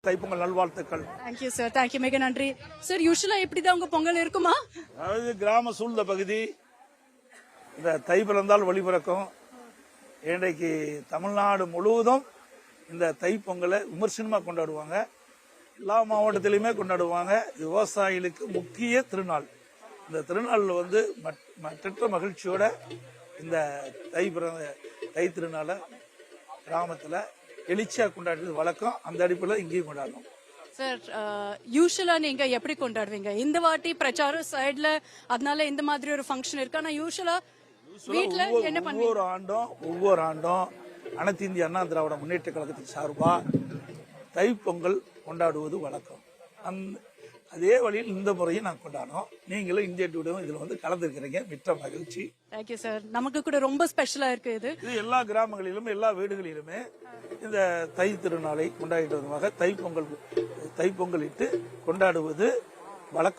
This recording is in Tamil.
தைப்பொங்கல் நல்வாழ்த்துக்கள். தேங்க்யூ சார், தேங்க்யூ, மிக நன்றி சார். யூஸ்வலா எப்படிதான் உங்க பொங்கல் இருக்குமா? அதாவது கிராம சூழ்ந்த பகுதி இந்த தை பிறந்தால் வழி பிறக்கும். இன்றைக்கு தமிழ்நாடு முழுவதும் இந்த தைப்பொங்கலை விமர்சனமா கொண்டாடுவாங்க. எல்லா மாவட்டத்திலுமே கொண்டாடுவாங்க. விவசாயிகளுக்கு முக்கிய திருநாள். இந்த திருநாளில் வந்து மற்ற மகிழ்ச்சியோட இந்த தை திருநாளை கிராமத்தில் எழுச்சியாக கொண்டாடுறது வழக்கம். அந்த அடிப்படையில் இங்கேயும் கொண்டாடணும். சார், யூஸ்வலா நீங்க எப்படி கொண்டாடுவீங்க? இந்த வாட்டி பிரச்சாரம் சைடுல அதனால இந்த மாதிரி ஒரு ஃபங்க்ஷன் இருக்கு. ஆனா யூஸ்வலா வீட்ல என்ன பண்ணுவீங்க? ஒவ்வொரு ஆண்டும் அனைத்து இந்திய அண்ணா திராவிட முன்னேற்ற கழகத்தின் சார்பா தைப்பொங்கல் கொண்டாடுவது வழக்கம். அதே வழியில் இந்த முறையும் நான் கொண்டாடணும். நீங்களும் இந்திய டூடும் இதுல வந்து கலந்துருக்கிறீங்க. மிக்க மகிழ்ச்சி. Thank you sir. நமக்கு கூட ரொம்ப ஸ்பெஷலா இருக்கு. இது எல்லா கிராமங்களிலும் எல்லா வீடுகளிலுமே இந்த தை திருநாளை கொண்டாடிட்டு வருவாங்க. தைப்பொங்கல் இட்டு கொண்டாடுவது வழக்கம்.